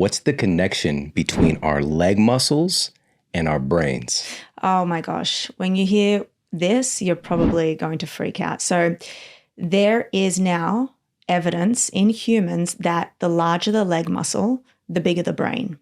what's the connection between our leg muscles and our brains? Oh my gosh. When you hear this, you're probably going to freak out. So there is now evidence in humans that the larger the leg muscle, the bigger the brain.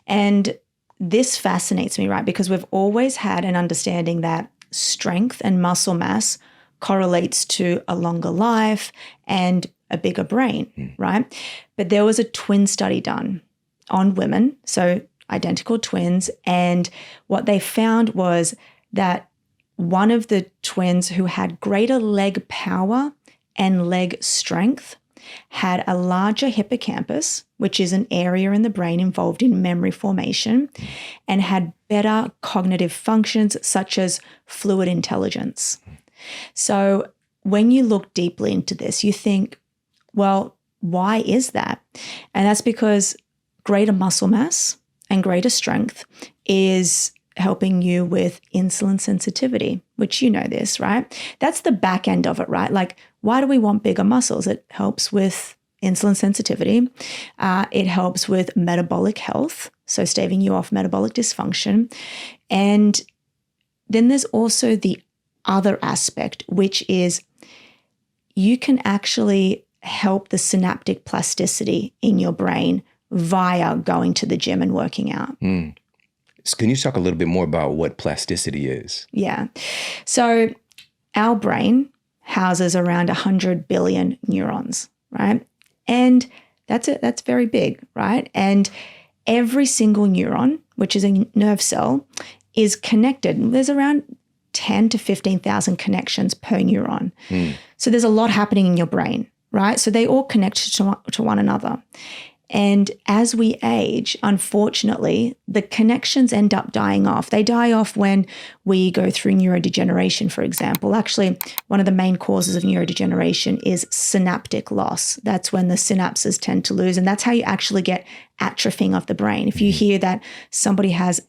And this fascinates me, right? Because we've always had an understanding that strength and muscle mass correlates to a longer life and a bigger brain, right? But there was a twin study done on women, so identical twins, and what they found was that one of the twins who had greater leg power and leg strength had a larger hippocampus, which is an area in the brain involved in memory formation, and had better cognitive functions such as fluid intelligence. So when you look deeply into this, you think, well, why is that? And that's because greater muscle mass and greater strength is helping you with insulin sensitivity, which you know this, right? That's the back end of it, right? Like, why do we want bigger muscles? It helps with insulin sensitivity. It helps with metabolic health, so staving you off metabolic dysfunction. And then there's also the other aspect, which is you can actually help the synaptic plasticity in your brain via going to the gym and working out. So can you talk a little bit more about what plasticity is? Yeah. So our brain houses around 100 billion neurons, right? And that's very big, right? And every single neuron, which is a nerve cell, is connected. There's around 10 to 15,000 connections per neuron. So there's a lot happening in your brain, right? So they all connect to one another. And as we age, unfortunately, the connections end up dying off. They die off when we go through neurodegeneration, for example. Actually, one of the main causes of neurodegeneration is synaptic loss. That's when the synapses tend to lose. And that's how you actually get atrophying of the brain. If you hear that somebody has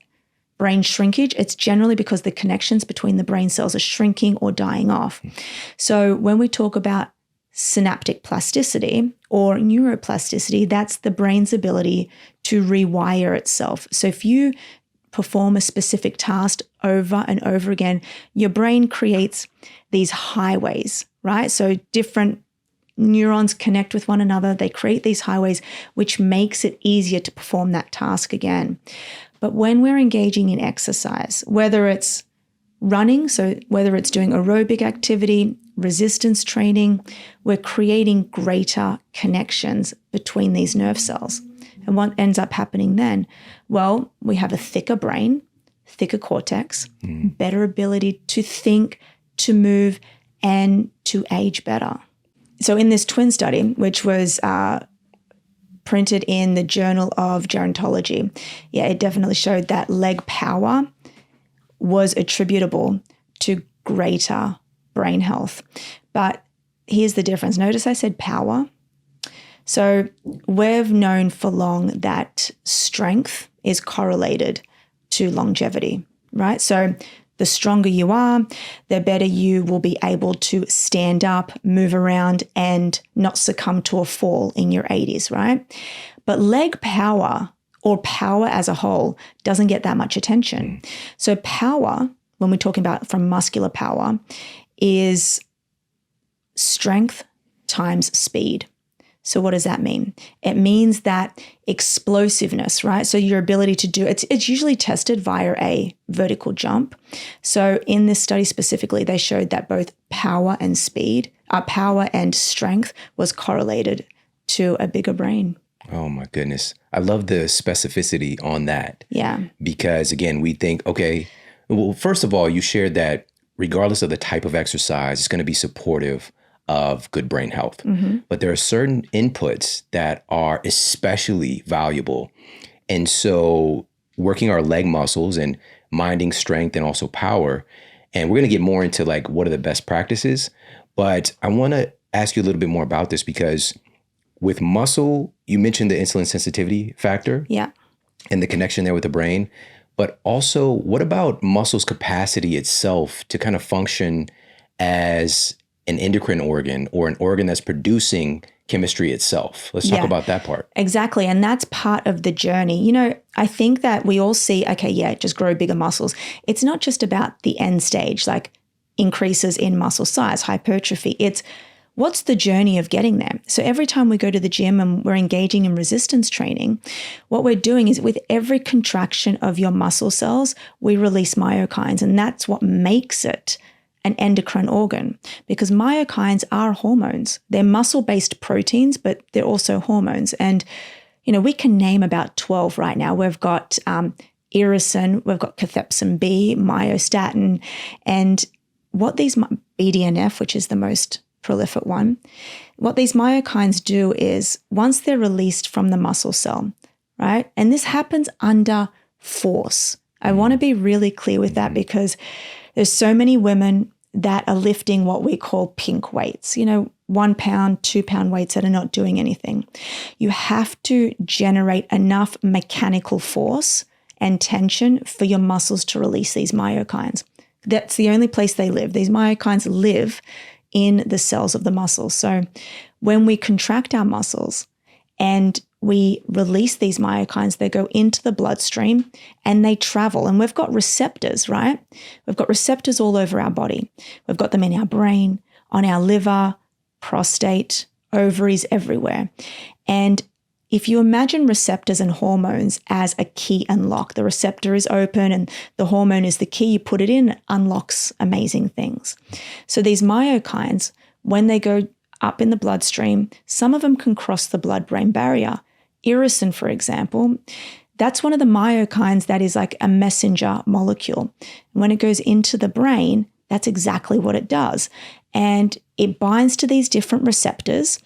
brain shrinkage, it's generally because the connections between the brain cells are shrinking or dying off. So when we talk about synaptic plasticity or neuroplasticity, that's the brain's ability to rewire itself. So if you perform a specific task over and over again, your brain creates these highways, right? So different neurons connect with one another. They create these highways, which makes it easier to perform that task again. But when we're engaging in exercise, whether it's running, so whether it's doing aerobic activity, resistance training, we're creating greater connections between these nerve cells. And what ends up happening then? Well, we have a thicker brain, thicker cortex, better ability to think, to move, and to age better. So in this twin study, which was printed in the Journal of Gerontology, it definitely showed that leg power was attributable to greater brain health. But here's the difference. Notice I said power. So we've known for long that strength is correlated to longevity, right? So the stronger you are, the better you will be able to stand up, move around, and not succumb to a fall in your 80s, right? But leg power or power as a whole doesn't get that much attention. So power, when we're talking about from muscular power, is strength times speed. So what does that mean? It means that explosiveness, right? So your ability to do it's usually tested via a vertical jump. So in this study specifically, they showed that both power and strength was correlated to a bigger brain. Oh my goodness. I love the specificity on that. Yeah. Because again, we think, okay, well, first of all, you shared that regardless of the type of exercise, it's going to be supportive of good brain health. But there are certain inputs that are especially valuable. And so working our leg muscles and minding strength and also power, and we're going to get more into like what are the best practices. But I want to ask you a little bit more about this because with muscle, you mentioned the insulin sensitivity factor. Yeah. And the connection there with the brain. But also, what about muscle's capacity itself to kind of function as an endocrine organ or an organ that's producing chemistry itself. Let's talk about that part. Exactly. And that's part of the journey. You know, I think that we all see, okay, yeah, just grow bigger muscles. It's not just about the end stage, like increases in muscle size, hypertrophy. It's what's the journey of getting there? So every time we go to the gym and we're engaging in resistance training, what we're doing is with every contraction of your muscle cells, we release myokines. And that's what makes it an endocrine organ, because myokines are hormones. They're muscle-based proteins, but they're also hormones. And, you know, we can name about 12 right now. We've got irisin, we've got cathepsin B, myostatin, and what these BDNF, which is the most prolific one, what these myokines do is once they're released from the muscle cell, right? And this happens under force. I want to be really clear with that because there's so many women that are lifting what we call pink weights, you know, 1 pound, 2 pound weights that are not doing anything. You have to generate enough mechanical force and tension for your muscles to release these myokines. That's the only place they live. These myokines live in the cells of the muscles. So when we contract our muscles and we release these myokines, they go into the bloodstream and they travel. And we've got receptors, right? We've got receptors all over our body. We've got them in our brain, on our liver, prostate, ovaries, everywhere. And if you imagine receptors and hormones as a key unlock, the receptor is open and the hormone is the key. You put it in, it unlocks amazing things. So these myokines, when they go up in the bloodstream, some of them can cross the blood-brain barrier. Irisin, for example, that's one of the myokines that is like a messenger molecule. When it goes into the brain, that's exactly what it does. And it binds to these different receptors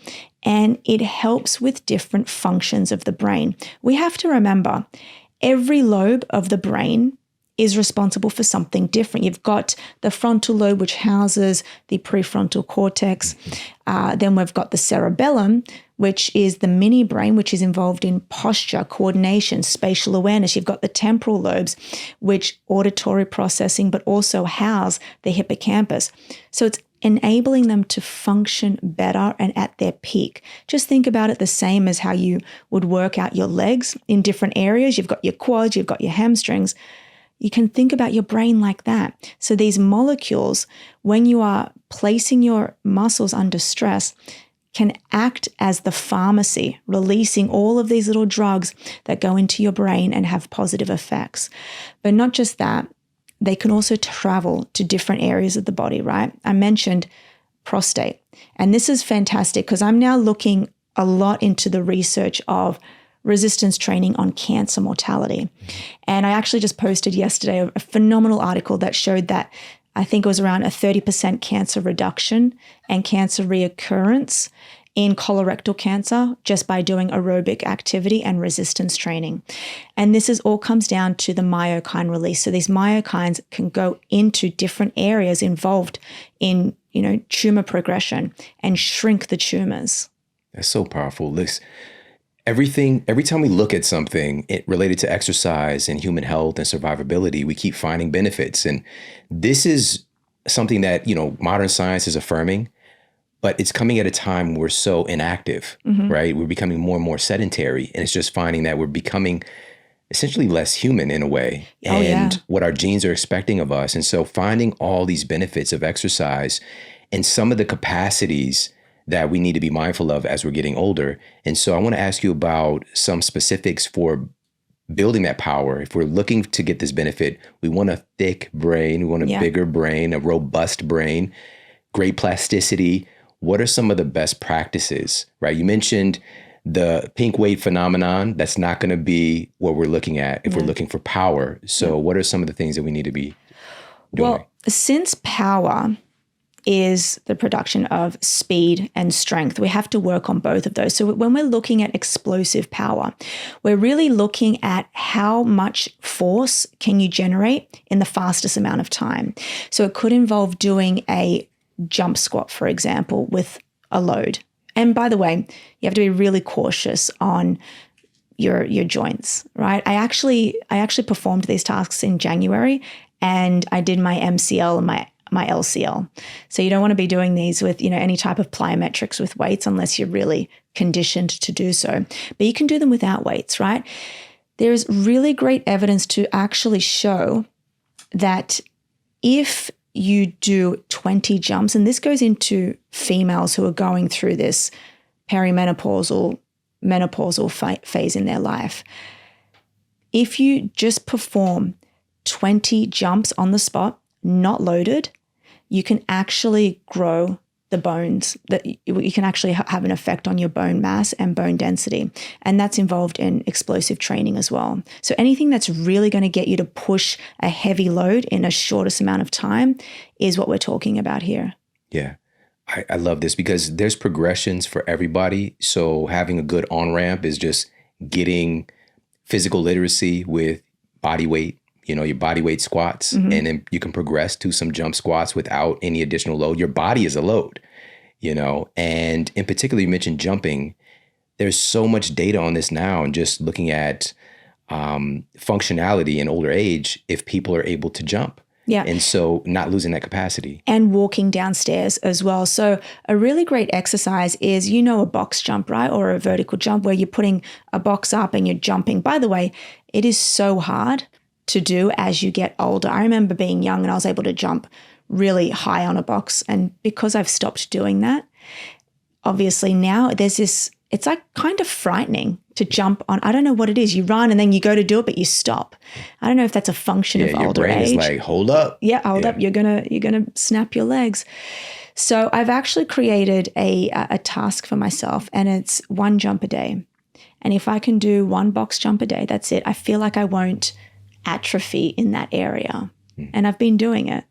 and it helps with different functions of the brain. We have to remember, every lobe of the brain is responsible for something different. You've got the frontal lobe, which houses the prefrontal cortex. Then we've got the cerebellum, which is the mini brain, which is involved in posture, coordination, spatial awareness. You've got the temporal lobes, which auditory processing, but also house the hippocampus. So it's enabling them to function better and at their peak. Just think about it the same as how you would work out your legs in different areas. You've got your quads, you've got your hamstrings. You can think about your brain like that. So these molecules, when you are placing your muscles under stress, can act as the pharmacy, releasing all of these little drugs that go into your brain and have positive effects. But not just that, they can also travel to different areas of the body, right? I mentioned prostate. And this is fantastic because I'm now looking a lot into the research of resistance training on cancer mortality. And I actually just posted yesterday a phenomenal article that showed that I think it was around a 30% cancer reduction and cancer reoccurrence in colorectal cancer just by doing aerobic activity and resistance training. And this all comes down to the myokine release. So these myokines can go into different areas involved in, tumor progression and shrink the tumors. That's so powerful. Listen, every time we look at something related to exercise and human health and survivability, we keep finding benefits. And this is something that, modern science is affirming, but it's coming at a time when we're so inactive, right? We're becoming more and more sedentary. And it's just finding that we're becoming essentially less human in a way and what our genes are expecting of us. And so finding all these benefits of exercise and some of the capacities that we need to be mindful of as we're getting older. And so I want to ask you about some specifics for building that power. If we're looking to get this benefit, we want a thick brain, we want a bigger brain, a robust brain, great plasticity. What are some of the best practices, right? You mentioned the pink weight phenomenon. That's not going to be what we're looking at if we're looking for power. So what are some of the things that we need to be doing? Well, since power is the production of speed and strength, we have to work on both of those. So when we're looking at explosive power, we're really looking at how much force can you generate in the fastest amount of time. So it could involve doing a jump squat, for example, with a load. And by the way, you have to be really cautious on your joints, right? I actually performed these tasks in January, and I did my MCL and my my LCL. So you don't want to be doing these with, any type of plyometrics with weights unless you're really conditioned to do so. But you can do them without weights, right? There's really great evidence to actually show that if you do 20 jumps, and this goes into females who are going through this perimenopausal, menopausal phase in their life. If you just perform 20 jumps on the spot, not loaded, you can actually grow the bones, that you can actually have an effect on your bone mass and bone density. And that's involved in explosive training as well. So anything that's really going to get you to push a heavy load in a shortest amount of time is what we're talking about here. Yeah. I love this because there's progressions for everybody. So having a good on-ramp is just getting physical literacy with body weight, your body weight squats, and then you can progress to some jump squats without any additional load. Your body is a load, and in particular, you mentioned jumping. There's so much data on this now, and just looking at functionality in older age, if people are able to jump. Yeah. And so not losing that capacity. And walking downstairs as well. So a really great exercise is, a box jump, right? Or a vertical jump where you're putting a box up and you're jumping. By the way, it is so hard to do as you get older. I remember being young and I was able to jump really high on a box. And because I've stopped doing that, obviously now there's this, it's like kind of frightening to jump on. I don't know what it is. You run and then you go to do it, but you stop. I don't know if that's a function of older age. Your brain is like, hold up. Yeah, hold up. You're gonna snap your legs. So I've actually created a task for myself, and it's 1 jump a day. And if I can do 1 box jump a day, that's it. I feel like I won't atrophy in that area. And I've been doing it.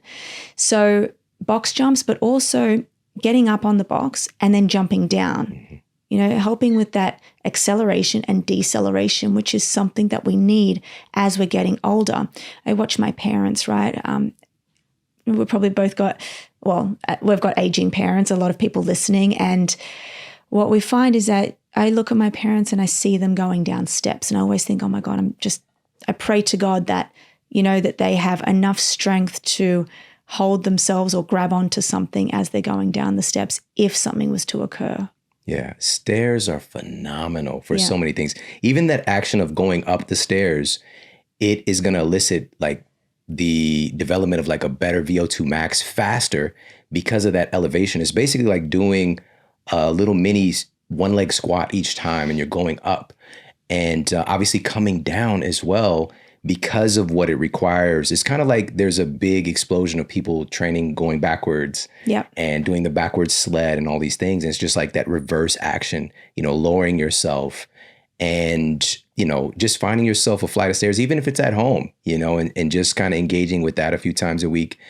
So box jumps, but also getting up on the box and then jumping down. Helping with that acceleration and deceleration, which is something that we need as we're getting older. I watch my parents, right? We've probably both we've got aging parents, a lot of people listening. And what we find is that I look at my parents and I see them going down steps. And I always think, oh my God, I pray to God that, that they have enough strength to hold themselves or grab onto something as they're going down the steps if something was to occur. Yeah, stairs are phenomenal for so many things. Even that action of going up the stairs, it is going to elicit like the development of like a better VO2 max faster because of that elevation. It's basically like doing a little mini 1-leg squat each time and you're going up. And obviously coming down as well because of what it requires. It's kind of like there's a big explosion of people training going backwards and doing the backwards sled and all these things. And it's just like that reverse action, lowering yourself and, just finding yourself a flight of stairs, even if it's at home, and just kind of engaging with that a few times a week.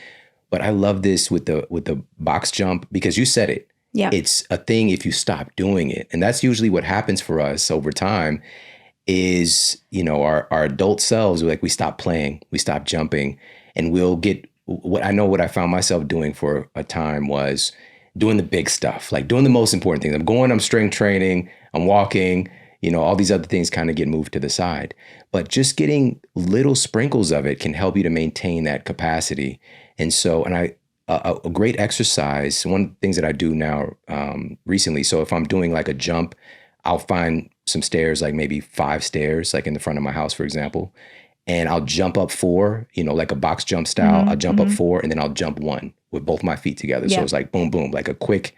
But I love this with the box jump because you said it. Yeah. It's a thing if you stop doing it. And that's usually what happens for us over time is, our adult selves, we stop playing, we stop jumping, and we'll get what I found myself doing for a time was doing the big stuff, like doing the most important things. I'm strength training, I'm walking, all these other things kind of get moved to the side. But just getting little sprinkles of it can help you to maintain that capacity. And so, a great exercise, one of the things that I do now recently, so if I'm doing like a jump, I'll find some stairs, like maybe 5 stairs, like in the front of my house, for example. And I'll jump up 4, like a box jump style. I'll jump up 4 and then I'll jump 1 with both my feet together. So it's like boom, boom, like a quick,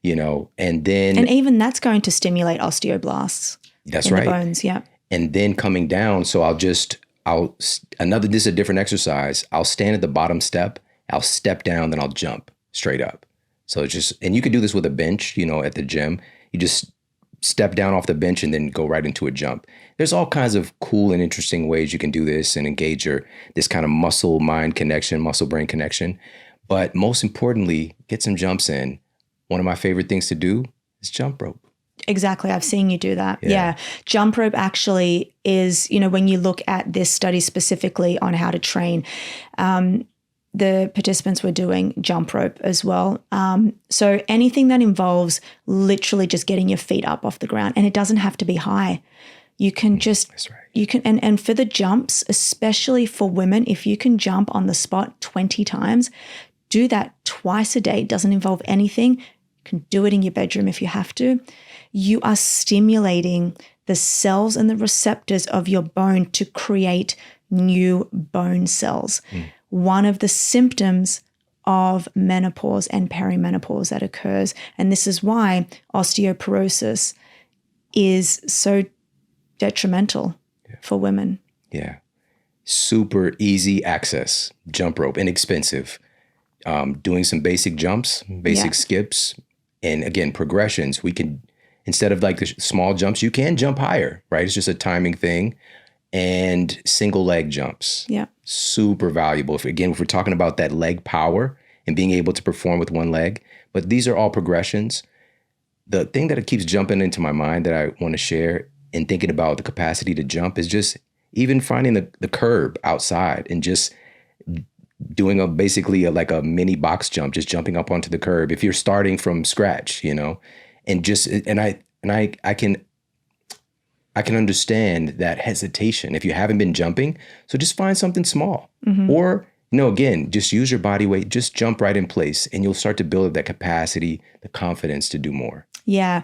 and then. And even that's going to stimulate osteoblasts. That's in right. The bones, yeah. And then coming down, so this is a different exercise. I'll stand at the bottom step, I'll step down, then I'll jump straight up. So it's just, and you could do this with a bench, at the gym. You just step down off the bench and then go right into a jump. There's all kinds of cool and interesting ways you can do this and engage this kind of muscle-mind connection, muscle-brain connection. But most importantly, get some jumps in. One of my favorite things to do is jump rope. Exactly. I've seen you do that. Yeah. Jump rope actually is, when you look at this study specifically on how to train, the participants were doing jump rope as well. So anything that involves literally just getting your feet up off the ground, and it doesn't have to be high. You can just, That's right. You can, and for the jumps, especially for women, if you can jump on the spot 20 times, do that twice a day. It doesn't involve anything. You can do it in your bedroom if you have to. You are stimulating the cells and the receptors of your bone to create new bone cells. One of the symptoms of menopause and perimenopause that occurs, and this is why osteoporosis is so detrimental for women. Yeah. Super easy access, jump rope, inexpensive. Doing some basic jumps, basic skips, and again, progressions. We can, instead of like the small jumps, you can jump higher, right? It's just a timing thing. And single leg jumps. Yeah. Super valuable. If we're talking about that leg power and being able to perform with one leg, but these are all progressions. The thing that keeps jumping into my mind that I want to share in thinking about the capacity to jump is just even finding the curb outside and just doing basically a mini box jump, just jumping up onto the curb. If you're starting from scratch, and I can understand that hesitation if you haven't been jumping. So just find something small, or again, just use your body weight, just jump right in place, and you'll start to build up that capacity, the confidence to do more. Yeah.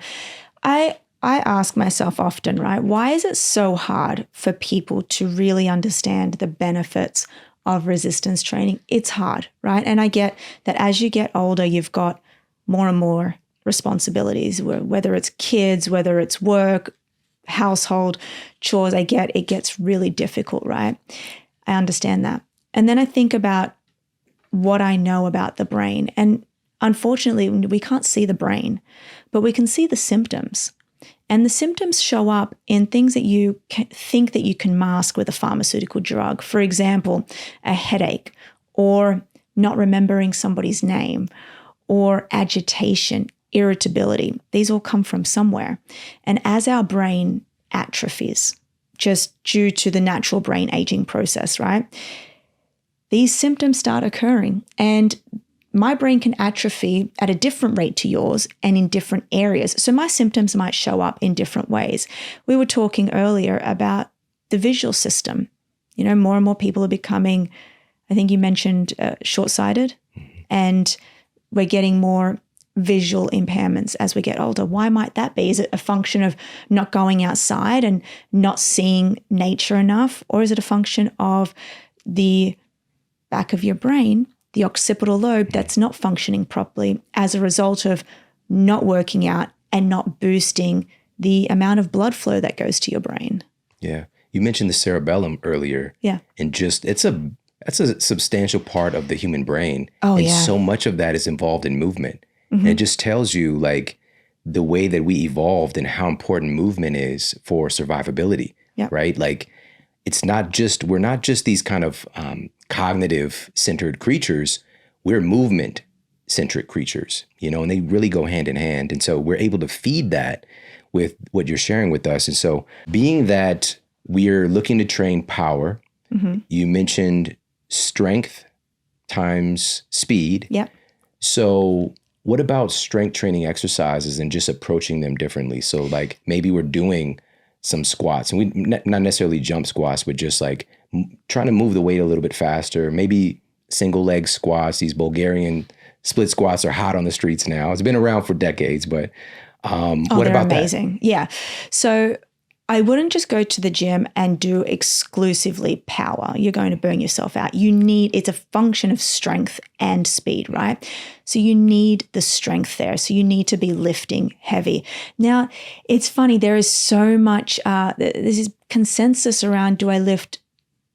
I ask myself often, right, why is it so hard for people to really understand the benefits of resistance training? It's hard, right? And I get that as you get older, you've got more and more responsibilities, whether it's kids, whether it's work, household chores. I get it gets really difficult, right? I understand that. And then I think about what I know about the brain. And unfortunately, we can't see the brain, but we can see the symptoms. And the symptoms show up in things that you think that you can mask with a pharmaceutical drug. For example, a headache, or not remembering somebody's name, or agitation, irritability. These all come from somewhere. And as our brain atrophies, just due to the natural brain aging process, right? These symptoms start occurring, and my brain can atrophy at a different rate to yours and in different areas. So my symptoms might show up in different ways. We were talking earlier about the visual system. More and more people are becoming, I think you mentioned short-sighted, and we're getting more visual impairments as we get older. Why might that be? Is it a function of not going outside and not seeing nature enough? Or is it a function of the back of your brain, the occipital lobe, that's not functioning properly as a result of not working out and not boosting the amount of blood flow that goes to your brain? Yeah. You mentioned the cerebellum earlier. Yeah. And that's a substantial part of the human brain. Oh, and yeah. So much of that is involved in movement. And it just tells you like the way that we evolved and how important movement is for survivability, right? Like we're not just these kind of cognitive centered creatures, we're movement centric creatures, and they really go hand in hand. And so we're able to feed that with what you're sharing with us. And so being that we're looking to train power, you mentioned strength times speed. Yeah. So what about strength training exercises and just approaching them differently? So like maybe we're doing some squats, and we not necessarily jump squats, but just like trying to move the weight a little bit faster. Maybe single leg squats. These Bulgarian split squats are hot on the streets now. It's been around for decades, but what about amazing. that? Yeah. So I wouldn't just go to the gym and do exclusively power. You're going to burn yourself out. It's a function of strength and speed, right? So you need the strength there. So you need to be lifting heavy. Now, it's funny, there is so much, this is consensus around, do I lift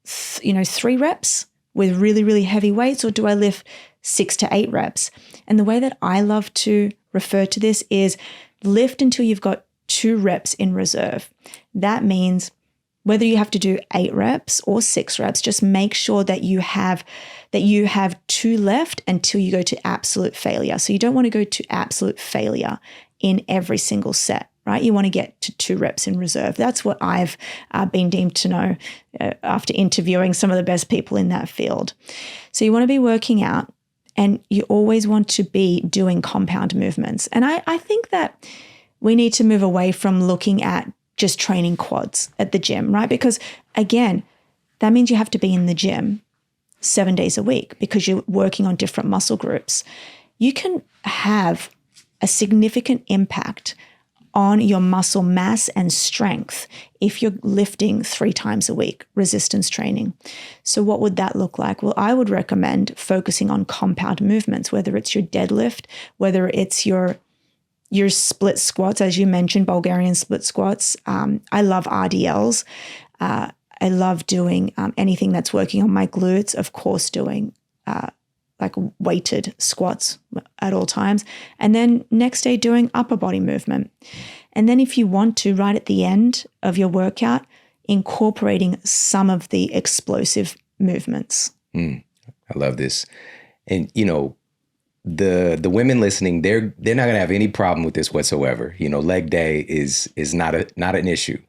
3 reps with really, really heavy weights, or do I lift 6 to 8 reps? And the way that I love to refer to this is lift until you've got 2 reps in reserve. That means whether you have to do 8 reps or 6 reps, just make sure that you have 2 left until you go to absolute failure. So you don't want to go to absolute failure in every single set, right? You want to get to 2 reps in reserve. That's what I've been deemed to know after interviewing some of the best people in that field. So you want to be working out, and you always want to be doing compound movements. And I think that we need to move away from looking at just training quads at the gym, right? Because again, that means you have to be in the gym 7 days a week because you're working on different muscle groups, you can have a significant impact on your muscle mass and strength if you're lifting 3 times a week, resistance training. So what would that look like? Well, I would recommend focusing on compound movements, whether it's your deadlift, whether it's your split squats, as you mentioned, Bulgarian split squats. I love RDLs. I love doing anything that's working on my glutes, of course, doing like weighted squats at all times. And then next day doing upper body movement. And then if you want to, right at the end of your workout, incorporating some of the explosive movements. I love this. And, you know, the women listening, they're not going to have any problem with this whatsoever. You know, leg day is not an issue.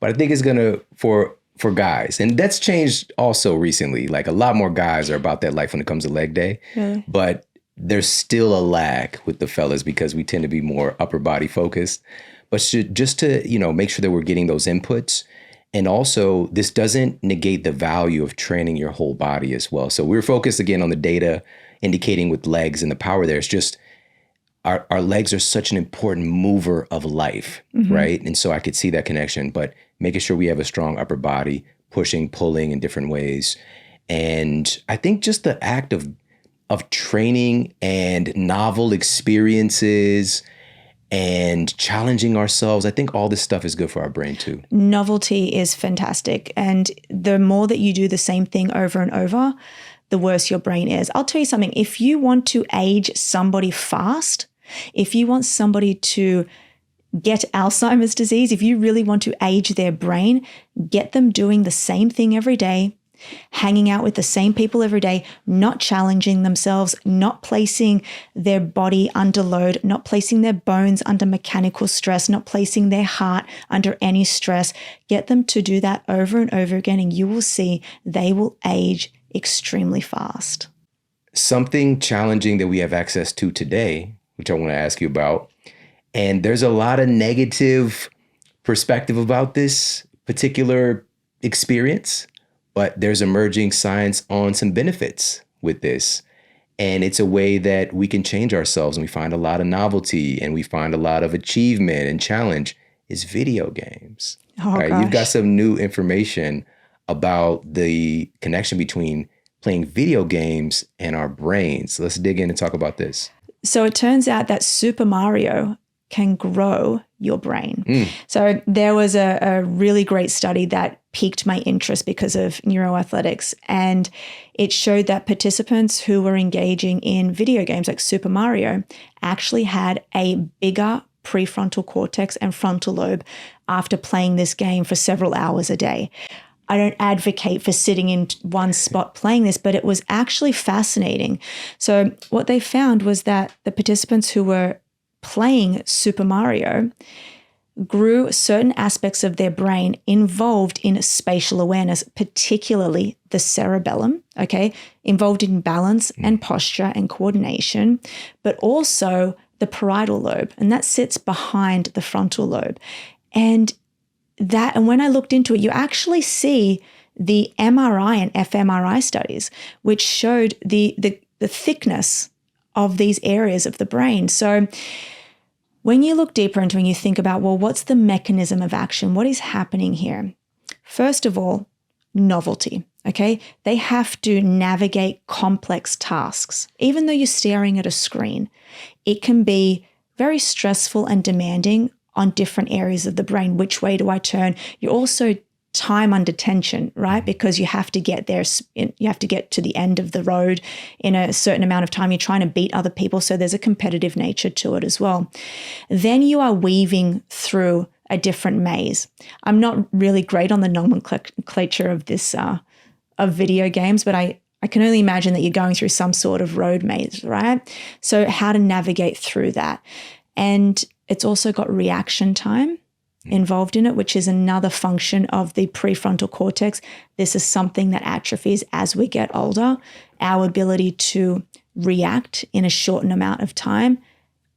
But I think it's going to, for guys, and that's changed also recently. Like a lot more guys are about that life when it comes to leg day. Really? But there's still a lag with the fellas because we tend to be more upper body focused. But just to, you know, make sure that we're getting those inputs. And also, this doesn't negate the value of training your whole body as well. So we're focused again on the data indicating with legs and the power there. It's just our legs are such an important mover of life, right? And so I could see that connection, but making sure we have a strong upper body, pushing, pulling in different ways. And I think just the act of training and novel experiences and challenging ourselves, I think all this stuff is good for our brain too. Novelty is fantastic. And the more that you do the same thing over and over, the worse your brain is. I'll tell you something. If you want to age somebody fast, if you want somebody to get Alzheimer's disease, if you really want to age their brain, get them doing the same thing every day, hanging out with the same people every day, not challenging themselves, not placing their body under load, not placing their bones under mechanical stress, not placing their heart under any stress. Get them to do that over and over again, and you will see they will age extremely fast. Something challenging that we have access to today, which I want to ask you about, and there's a lot of negative perspective about this particular experience, but there's emerging science on some benefits with this. And it's a way that we can change ourselves, and we find a lot of novelty and we find a lot of achievement and challenge is video games. Oh, right? gosh. You've got some new information about the connection between playing video games and our brains. Let's dig in and talk about this. So it turns out that Super Mario can grow your brain. So there was a really great study that piqued my interest because of neuroathletics. And it showed that participants who were engaging in video games like Super Mario actually had a bigger prefrontal cortex and frontal lobe after playing this game for several hours a day. I don't advocate for sitting in one spot playing this, but it was actually fascinating. So what they found was that the participants who were playing Super Mario grew certain aspects of their brain involved in spatial awareness, particularly the cerebellum, okay, involved in balance and posture and coordination, but also the parietal lobe, and that sits behind the frontal lobe. And when I looked into it, you actually see the MRI and fMRI studies, which showed the thickness of these areas of the brain. So when you look deeper into it and you think about, well, what's the mechanism of action? What is happening here? First of all, novelty, okay? They have to navigate complex tasks. Even though you're staring at a screen, it can be very stressful and demanding on different areas of the brain. Which way do I turn? You're also time under tension, right? Because you have to get there, you have to get to the end of the road in a certain amount of time. You're trying to beat other people. So there's a competitive nature to it as well. Then you are weaving through a different maze. I'm not really great on the nomenclature of this, of video games, but I can only imagine that you're going through some sort of road maze, right? So how to navigate through that. And it's also got reaction time involved in it, which is another function of the prefrontal cortex. This is something that atrophies as we get older. Our ability to react in a shortened amount of time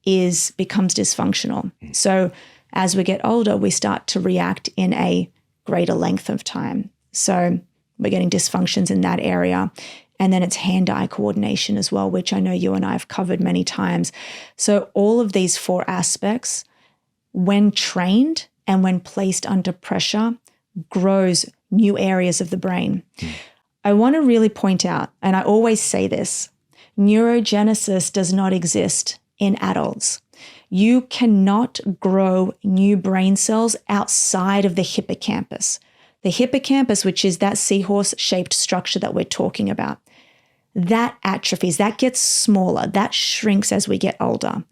becomes dysfunctional. So as we get older, we start to react in a greater length of time. So we're getting dysfunctions in that area. And then it's hand-eye coordination as well, which I know you and I have covered many times. So all of these 4 aspects, when trained and when placed under pressure, grows new areas of the brain. I want to really point out, and I always say this, neurogenesis does not exist in adults. You cannot grow new brain cells outside of the hippocampus. The hippocampus, which is that seahorse-shaped structure that we're talking about, that atrophies, that gets smaller, that shrinks as we get older.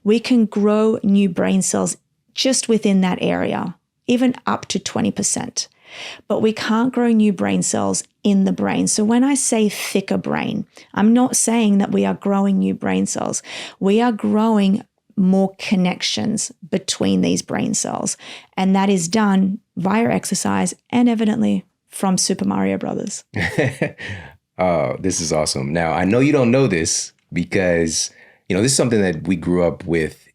We can grow new brain cells just within that area, even up to 20%. But we can't grow new brain cells in the brain. So when I say thicker brain, I'm not saying that we are growing new brain cells. We are growing more connections between these brain cells. And that is done via exercise and evidently from Super Mario Brothers. Oh, this is awesome. Now, I know you don't know this because, this is something that we grew up with,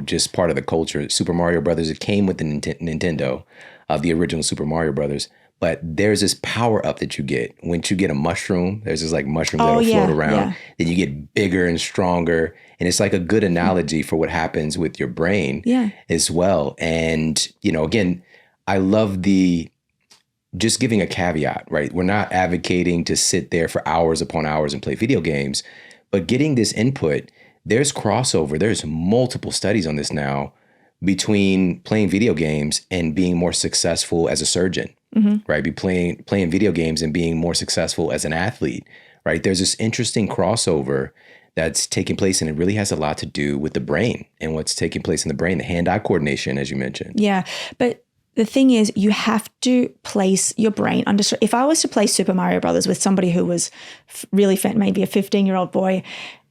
just part of the culture. Super Mario Brothers, it came with the Nintendo of the original Super Mario Brothers. But there's this power up that you get. Once you get a mushroom, there's this like mushrooms that'll float around. Yeah. Then you get bigger and stronger. And it's like a good analogy for what happens with your brain as well. And, again, I love just giving a caveat, right? We're not advocating to sit there for hours upon hours and play video games, but getting this input, there's crossover. There's multiple studies on this now between playing video games and being more successful as a surgeon, right? Be playing video games and being more successful as an athlete, right? There's this interesting crossover that's taking place, and it really has a lot to do with the brain and what's taking place in the brain, the hand-eye coordination, as you mentioned. Yeah, but the thing is, you have to place your brain under stress. If I was to play Super Mario Brothers with somebody who was really fit, maybe a 15-year-old boy,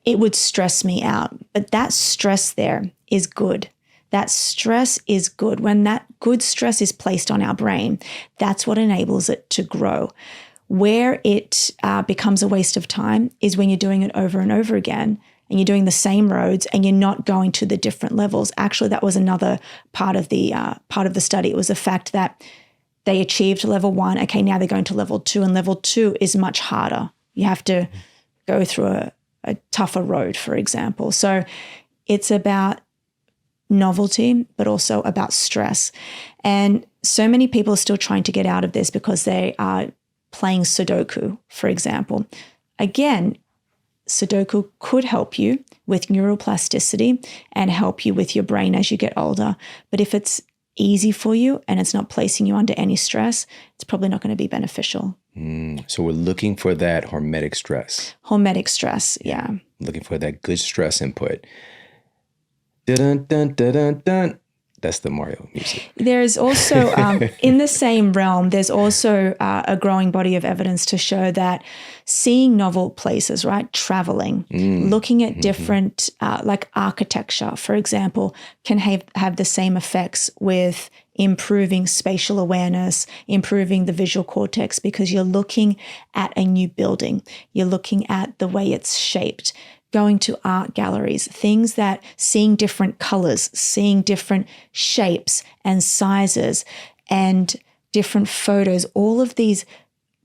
it would stress me out. But that stress there is good. That stress is good. When that good stress is placed on our brain, that's what enables it to grow. Where it becomes a waste of time is when you're doing it over and over again, and you're doing the same roads and you're not going to the different levels. Actually, that was another part of the study. It was the fact that they achieved level 1. Okay, now they're going to level 2, and level 2 is much harder. You have to go through a tougher road, for example. So it's about novelty, but also about stress. And so many people are still trying to get out of this because they are playing Sudoku, for example. Again, Sudoku could help you with neuroplasticity and help you with your brain as you get older. But if it's easy for you and it's not placing you under any stress, it's probably not going to be beneficial. So we're looking for that hormetic stress. Hormetic stress, yeah. Looking for that good stress input. Dun, dun, dun, dun, dun. That's the Mario music. There's also, in the same realm, there's also a growing body of evidence to show that seeing novel places, right, traveling, looking at different, like architecture, for example, can have the same effects with improving spatial awareness, improving the visual cortex, because you're looking at a new building. You're looking at the way it's shaped. Going to art galleries, things that seeing different colors, seeing different shapes and sizes and different photos, all of these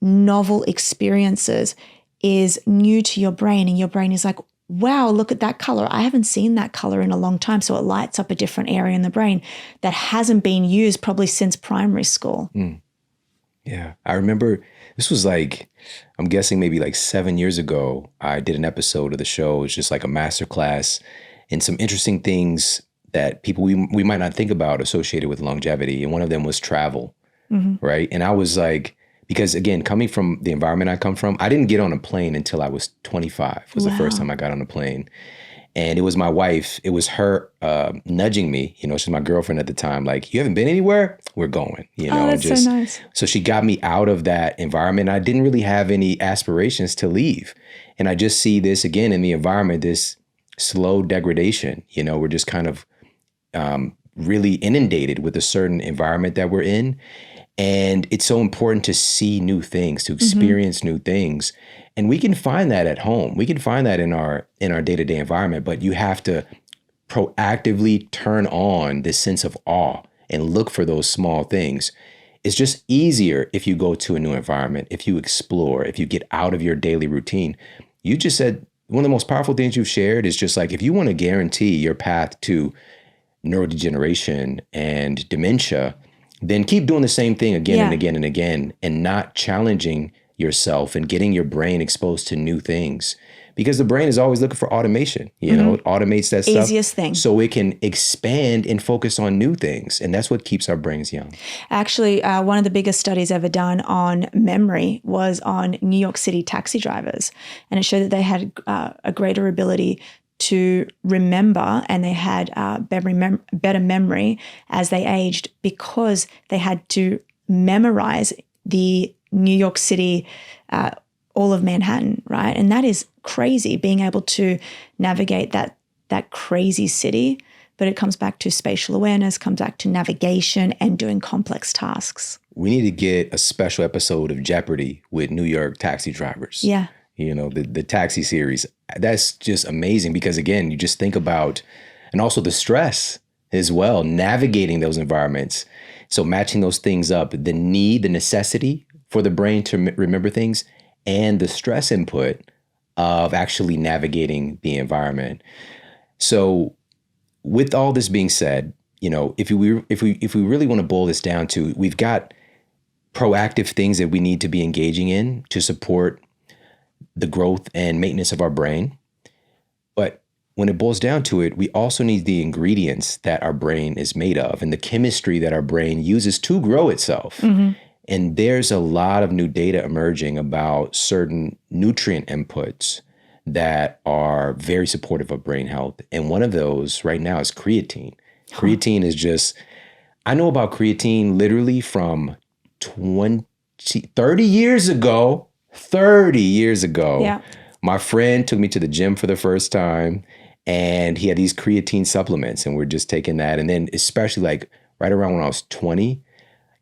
novel experiences is new to your brain, and your brain is like, wow, look at that color. I haven't seen that color in a long time. So it lights up a different area in the brain that hasn't been used probably since primary school. Yeah. I remember this was like, I'm guessing maybe like 7 years ago, I did an episode of the show. It's just like a masterclass and some interesting things that people we might not think about associated with longevity. And one of them was travel, right? And I was like, because again, coming from the environment I come from, I didn't get on a plane until I was 25. It was the first time I got on a plane. And it was my wife, it was her nudging me, she's my girlfriend at the time, like, you haven't been anywhere? We're going, Oh, that's so nice. So she got me out of that environment. I didn't really have any aspirations to leave. And I just see this again in the environment, this slow degradation. We're just kind of really inundated with a certain environment that we're in. And it's so important to see new things, to experience new things. And we can find that at home. We can find that in our day-to-day environment, but you have to proactively turn on this sense of awe and look for those small things. it's just easier if you go to a new environment, if you explore, if you get out of your daily routine. You just said one of the most powerful things you've shared is just like, if you want to guarantee your path to neurodegeneration and dementia, then keep doing the same thing again and again and again, and not challenging yourself and getting your brain exposed to new things. Because the brain is always looking for automation, you know, it automates that stuff. Easiest thing. So it can expand and focus on new things. And that's what keeps our brains young. Actually, one of the biggest studies ever done on memory was on New York City taxi drivers. And it showed that they had a greater ability to remember, and they had better memory as they aged, because they had to memorize the New York City, all of Manhattan, right? And that is crazy, being able to navigate that crazy city. But it comes back to spatial awareness, comes back to navigation and doing complex tasks. We need to get a special episode of Jeopardy with New York taxi drivers. Yeah. You know, the taxi series. That's just amazing, because again, you just think about, and also the stress as well, navigating those environments. So matching those things up, the necessity for the brain to remember things, and the stress input of actually navigating the environment. So with all this being said, you know, if we really want to boil this down to, we've got proactive things that we need to be engaging in to support the growth and maintenance of our brain. But when it boils down to it, we also need the ingredients that our brain is made of and the chemistry that our brain uses to grow itself. Mm-hmm. And there's a lot of new data emerging about certain nutrient inputs that are very supportive of brain health. And one of those right now is creatine. Creatine is just, I know about creatine literally from 30 years ago. 30 years ago, yeah. My friend took me to the gym for the first time, and he had these creatine supplements, and we're just taking that. And then especially like right around when I was 20,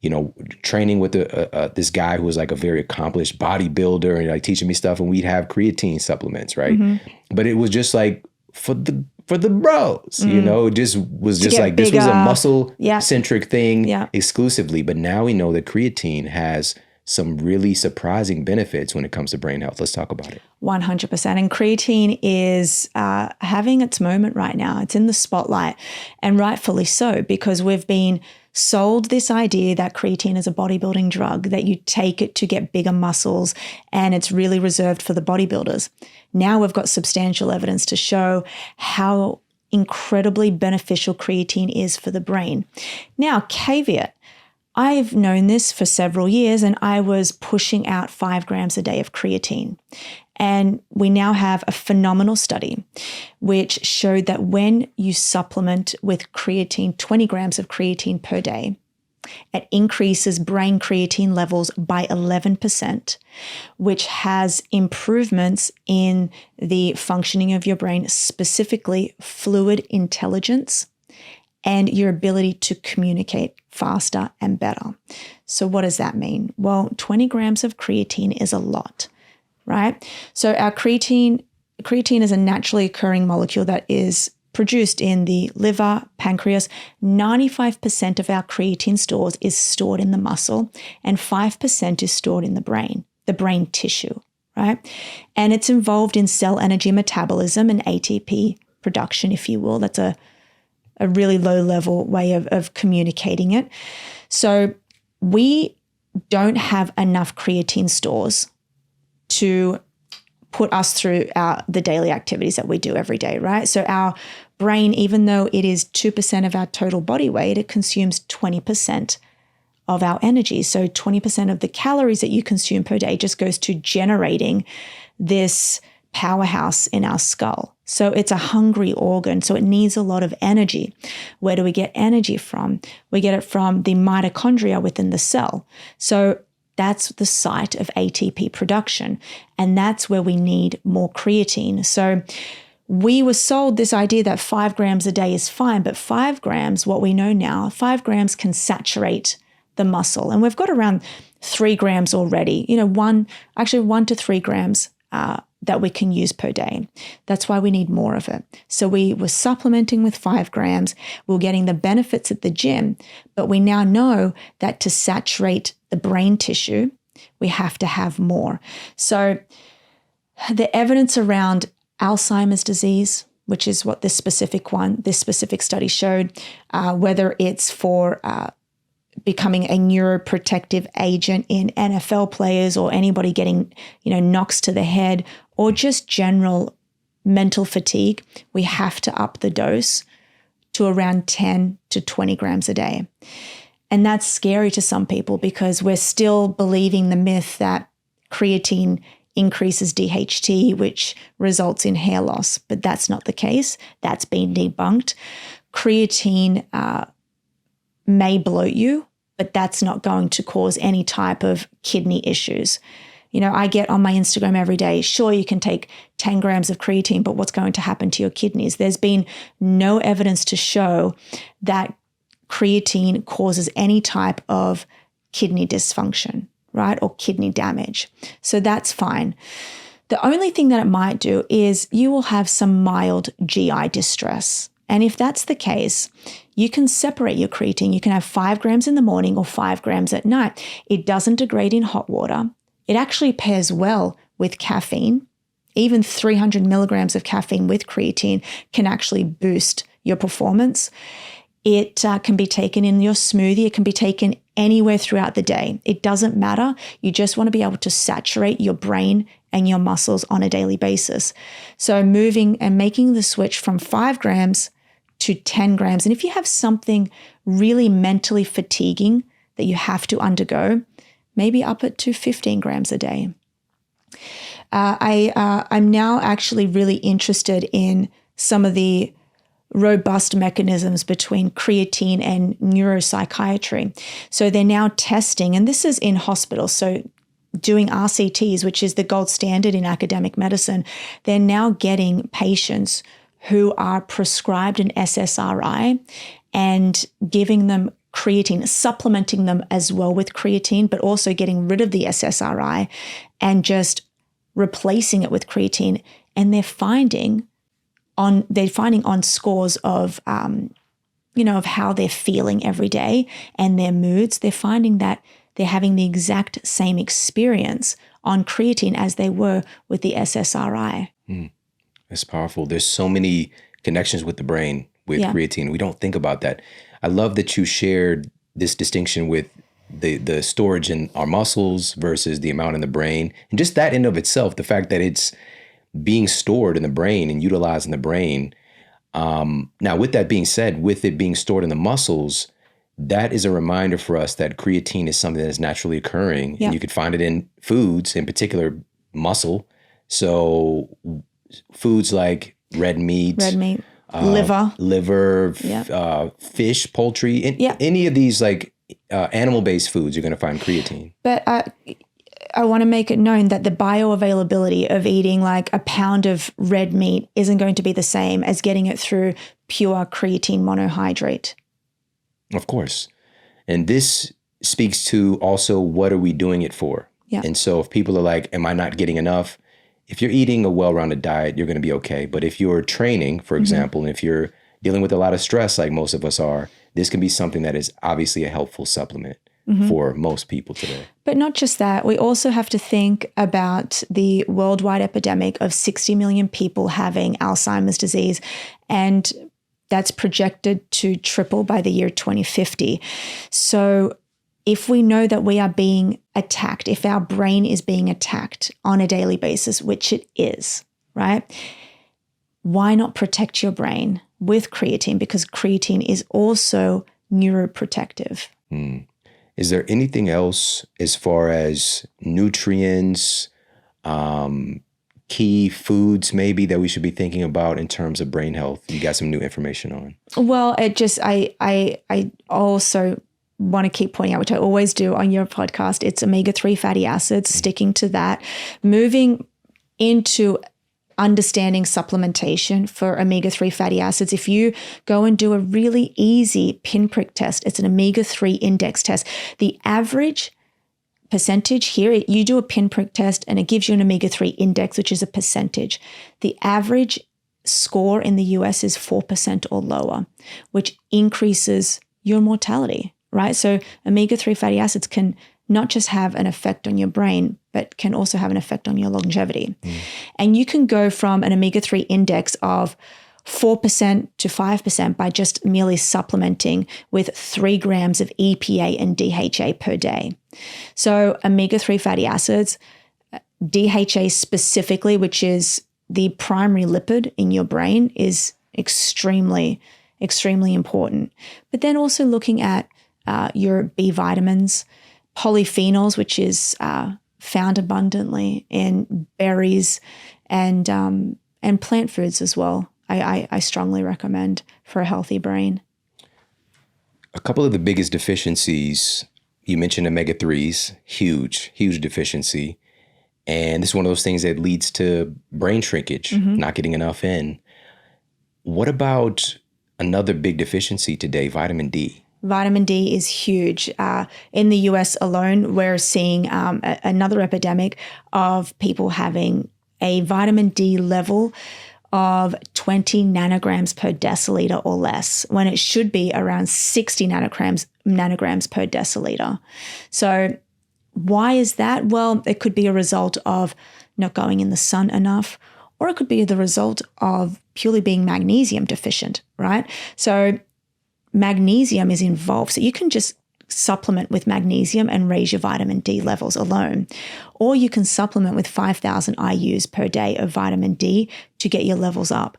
you know, training with this guy who was like a very accomplished bodybuilder and like teaching me stuff, and we'd have creatine supplements, right? Mm-hmm. But it was just like for the bros, you know, it just was just like bigger. This was a muscle centric thing exclusively. But now we know that creatine has some really surprising benefits when it comes to brain health. Let's talk about it. 100%. And creatine is having its moment right now. It's in the spotlight, and rightfully so, because we've been sold this idea that creatine is a bodybuilding drug, that you take it to get bigger muscles and it's really reserved for the bodybuilders. Now we've got substantial evidence to show how incredibly beneficial creatine is for the brain. Now, caveat, I've known this for several years, and I was pushing out 5 grams a day of creatine. And we now have a phenomenal study which showed that when you supplement with creatine, 20 grams of creatine per day, it increases brain creatine levels by 11%, which has improvements in the functioning of your brain, specifically fluid intelligence and your ability to communicate faster and better. So what does that mean? Well, 20 grams of creatine is a lot, right? So our creatine is a naturally occurring molecule that is produced in the liver, pancreas. 95% of our creatine stores is stored in the muscle, and 5% is stored in the brain tissue, right? And it's involved in cell energy metabolism and ATP production, if you will. That's a really low-level way of communicating it. So we don't have enough creatine stores to put us through the daily activities that we do every day, right? So our brain, even though it is 2% of our total body weight, it consumes 20% of our energy. So 20% of the calories that you consume per day just goes to generating this powerhouse in our skull. So it's a hungry organ, so it needs a lot of energy. Where do we get energy from? We get it from the mitochondria within the cell. So that's the site of ATP production, and that's where we need more creatine. So we were sold this idea that 5 grams a day is fine, but 5 grams, what we know now, 5 grams can saturate the muscle. And we've got around 3 grams already, 1 to 3 grams that we can use per day. That's why we need more of it. So we were supplementing with 5 grams. We're getting the benefits at the gym, but we now know that to saturate the brain tissue, we have to have more. So the evidence around Alzheimer's disease, which is what this specific study showed, whether it's for becoming a neuroprotective agent in NFL players or anybody getting, knocks to the head, or just general mental fatigue, we have to up the dose to around 10 to 20 grams a day. And that's scary to some people because we're still believing the myth that creatine increases DHT, which results in hair loss. But that's not the case. That's been debunked. Creatine may bloat you, but that's not going to cause any type of kidney issues. I get on my Instagram every day, sure, you can take 10 grams of creatine, but what's going to happen to your kidneys? There's been no evidence to show that creatine causes any type of kidney dysfunction, right? Or kidney damage. So that's fine. The only thing that it might do is you will have some mild GI distress. And if that's the case, you can separate your creatine. You can have 5 grams in the morning or 5 grams at night. It doesn't degrade in hot water. It actually pairs well with caffeine. Even 300 milligrams of caffeine with creatine can actually boost your performance. It can be taken in your smoothie. It can be taken anywhere throughout the day. It doesn't matter. You just want to be able to saturate your brain and your muscles on a daily basis. So moving and making the switch from 5 grams to 10 grams. And if you have something really mentally fatiguing that you have to undergo, maybe up it to 15 grams a day. I'm now actually really interested in some of the robust mechanisms between creatine and neuropsychiatry. So they're now testing, and this is in hospitals, so doing RCTs, which is the gold standard in academic medicine. They're now getting patients who are prescribed an SSRI and giving them creatine, supplementing them as well with creatine, but also getting rid of the SSRI and just replacing it with creatine. And they're finding on scores of, of how they're feeling every day and their moods, they're finding that they're having the exact same experience on creatine as they were with the SSRI. That's powerful. There's so many connections with the brain with creatine. We don't think about that. I love that you shared this distinction with the storage in our muscles versus the amount in the brain. And just that in of itself, the fact that it's being stored in the brain and utilized in the brain. Now, with that being said, with it being stored in the muscles, that is a reminder for us that creatine is something that is naturally occurring. And you could find it in foods, in particular muscle. So foods like red meat, liver, fish, poultry, any of these like animal-based foods, you're going to find creatine. But I want to make it known that the bioavailability of eating like a pound of red meat isn't going to be the same as getting it through pure creatine monohydrate. Of course. And this speaks to also what are we doing it for? Yeah. And so if people are like, am I not getting enough? If you're eating a well-rounded diet, you're going to be okay. But if you're training, for example, and if you're dealing with a lot of stress like most of us are, this can be something that is obviously a helpful supplement for most people today. But not just that. We also have to think about the worldwide epidemic of 60 million people having Alzheimer's disease. And that's projected to triple by the year 2050. So if we know that we are being attacked, if our brain is being attacked on a daily basis, which it is, right? Why not protect your brain with creatine? Because creatine is also neuroprotective. Is there anything else as far as nutrients, key foods maybe that we should be thinking about in terms of brain health? You got some new information on? Well, I also want to keep pointing out, which I always do on your podcast, it's omega-3 fatty acids, sticking to that, moving into understanding supplementation for omega-3 fatty acids. If you go and do a really easy pinprick test, it's an omega-3 index test. The average percentage here, you do a pinprick test and it gives you an omega-3 index, which is a percentage. The average score in the US is 4% or lower, which increases your mortality, right? So omega-3 fatty acids can not just have an effect on your brain, but can also have an effect on your longevity. And you can go from an omega-3 index of 4% to 5% by just merely supplementing with 3 grams of EPA and DHA per day. So omega-3 fatty acids, DHA specifically, which is the primary lipid in your brain, is extremely, extremely important. But then also looking at your B vitamins, polyphenols, which is found abundantly in berries and plant foods as well. I strongly recommend for a healthy brain. A couple of the biggest deficiencies, you mentioned omega-3s, huge deficiency. And this is one of those things that leads to brain shrinkage, not getting enough in. What about another big deficiency today, vitamin D? Vitamin D is huge. In the US alone, we're seeing another epidemic of people having a vitamin D level of 20 nanograms per deciliter or less, when it should be around 60 nanograms per deciliter. So why is that? Well, it could be a result of not going in the sun enough, or it could be the result of purely being magnesium deficient, right? So magnesium is involved. So you can just supplement with magnesium and raise your vitamin D levels alone. Or you can supplement with 5,000 IUs per day of vitamin D to get your levels up.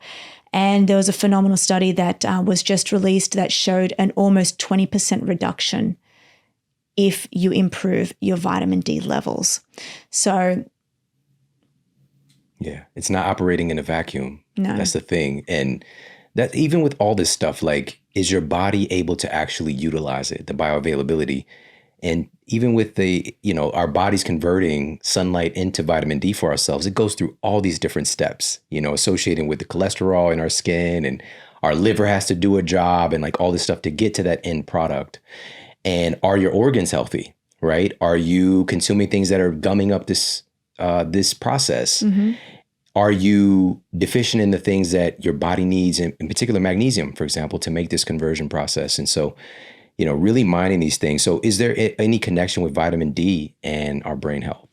And there was a phenomenal study that was just released that showed an almost 20% reduction if you improve your vitamin D levels. So yeah, it's not operating in a vacuum. No. That's the thing. And that even with all this stuff, like, is your body able to actually utilize it, the bioavailability? And even with the, our body's converting sunlight into vitamin D for ourselves, it goes through all these different steps, associating with the cholesterol in our skin, and our liver has to do a job, and like all this stuff to get to that end product. And are your organs healthy, right? Are you consuming things that are gumming up this process? Are you deficient in the things that your body needs, in particular magnesium, for example, to make this conversion process? And so, really minding these things. So is there any connection with vitamin D and our brain health?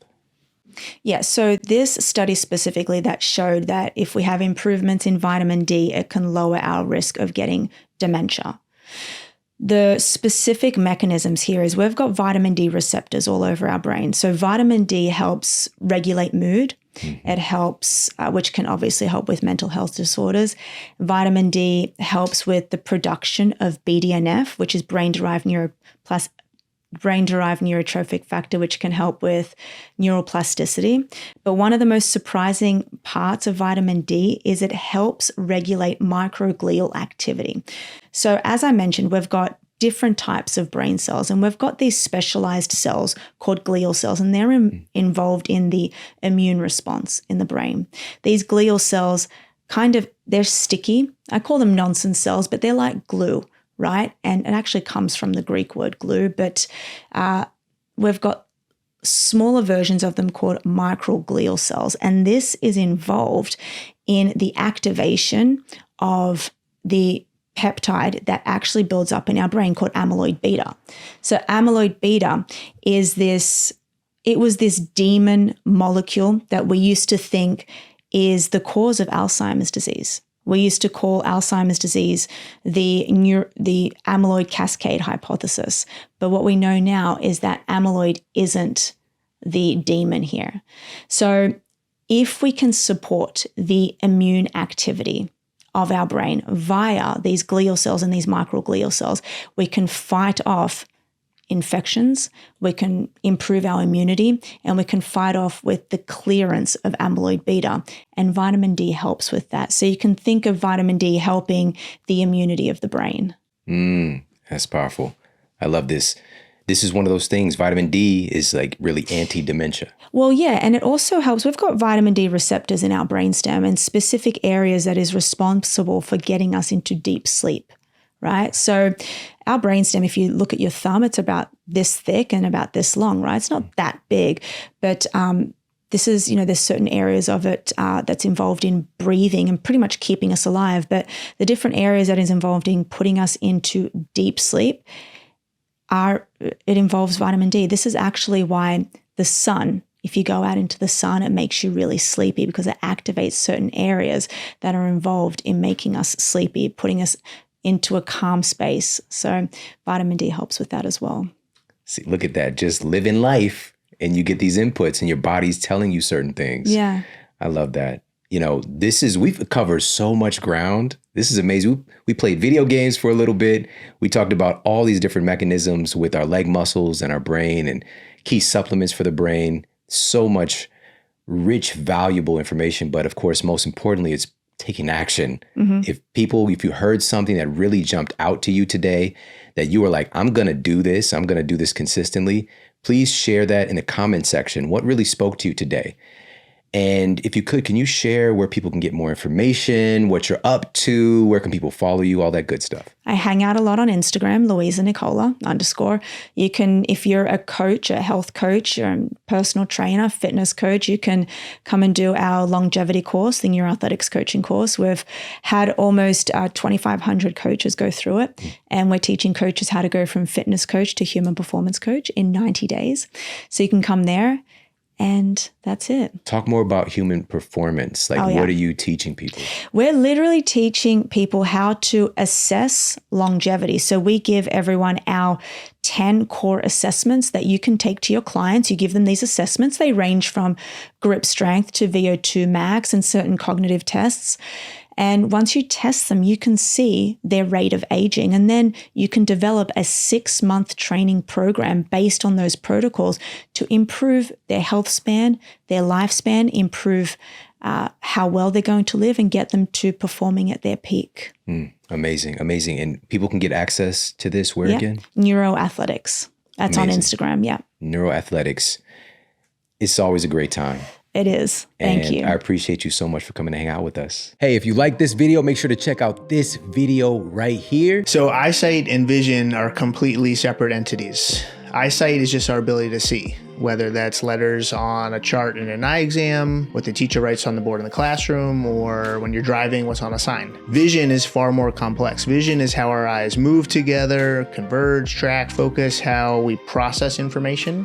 Yeah, so this study specifically that showed that if we have improvements in vitamin D, it can lower our risk of getting dementia. The specific mechanisms here is we've got vitamin D receptors all over our brain. So vitamin D helps regulate mood. It helps, which can obviously help with mental health disorders. Vitamin D helps with the production of BDNF, which is brain-derived neurotrophic factor, which can help with neuroplasticity. But one of the most surprising parts of vitamin D is it helps regulate microglial activity. So as I mentioned, we've got different types of brain cells, and we've got these specialized cells called glial cells, and they're involved in the immune response in the brain. These glial cells they're sticky. I call them nonsense cells, but they're like glue, right? And it actually comes from the Greek word glue, but we've got smaller versions of them called microglial cells, and this is involved in the activation of the peptide that actually builds up in our brain called amyloid beta. So amyloid beta was this demon molecule that we used to think is the cause of Alzheimer's disease. We used to call Alzheimer's disease the amyloid cascade hypothesis. But what we know now is that amyloid isn't the demon here. So if we can support the immune activity of our brain via these glial cells and these microglial cells, we can fight off infections, we can improve our immunity, and we can fight off with the clearance of amyloid beta. And vitamin D helps with that. So you can think of vitamin D helping the immunity of the brain. That's powerful. I love this. This is one of those things. Vitamin D is like really anti-dementia. Well, yeah, and it also helps. We've got vitamin D receptors in our brainstem in specific areas that is responsible for getting us into deep sleep, right? So our brainstem, if you look at your thumb, it's about this thick and about this long, right? It's not that big, but this is, there's certain areas of it that's involved in breathing and pretty much keeping us alive. But the different areas that is involved in putting us into deep sleep it involves vitamin D. This is actually why the sun, if you go out into the sun, it makes you really sleepy because it activates certain areas that are involved in making us sleepy, putting us into a calm space. So vitamin D helps with that as well. See, look at that. Just living life and you get these inputs and your body's telling you certain things. Yeah. I love that. We've covered so much ground. This is amazing. We played video games for a little bit. We talked about all these different mechanisms with our leg muscles and our brain and key supplements for the brain. So much rich, valuable information. But of course, most importantly, it's taking action. Mm-hmm. If you heard something that really jumped out to you today, that you were like, I'm going to do this consistently, please share that in the comment section. What really spoke to you today? And if you could, can you share where people can get more information, what you're up to, where can people follow you, all that good stuff? I hang out a lot on Instagram, Louisa Nicola _ You can, if you're a coach, a health coach, you're a personal trainer, fitness coach, you can come and do our longevity course, the neuroathletics coaching course. We've had almost 2,500 coaches go through it. And we're teaching coaches how to go from fitness coach to human performance coach in 90 days. So you can come there. And that's it. Talk more about human performance. What are you teaching people? We're literally teaching people how to assess longevity. So we give everyone our 10 core assessments that you can take to your clients. You give them these assessments. They range from grip strength to VO2 max and certain cognitive tests. And once you test them, you can see their rate of aging. And then you can develop a 6-month training program based on those protocols to improve their health span, their lifespan, improve how well they're going to live and get them to performing at their peak. Amazing. And people can get access to this where again? Neuroathletics. That's amazing. On Instagram. Yeah. Neuroathletics. It's always a great time. It is. Thank you. I appreciate you so much for coming to hang out with us. Hey, if you like this video, make sure to check out this video right here. So eyesight and vision are completely separate entities. Eyesight is just our ability to see, whether that's letters on a chart in an eye exam, what the teacher writes on the board in the classroom, or when you're driving, what's on a sign. Vision is far more complex. Vision is how our eyes move together, converge, track, focus, how we process information.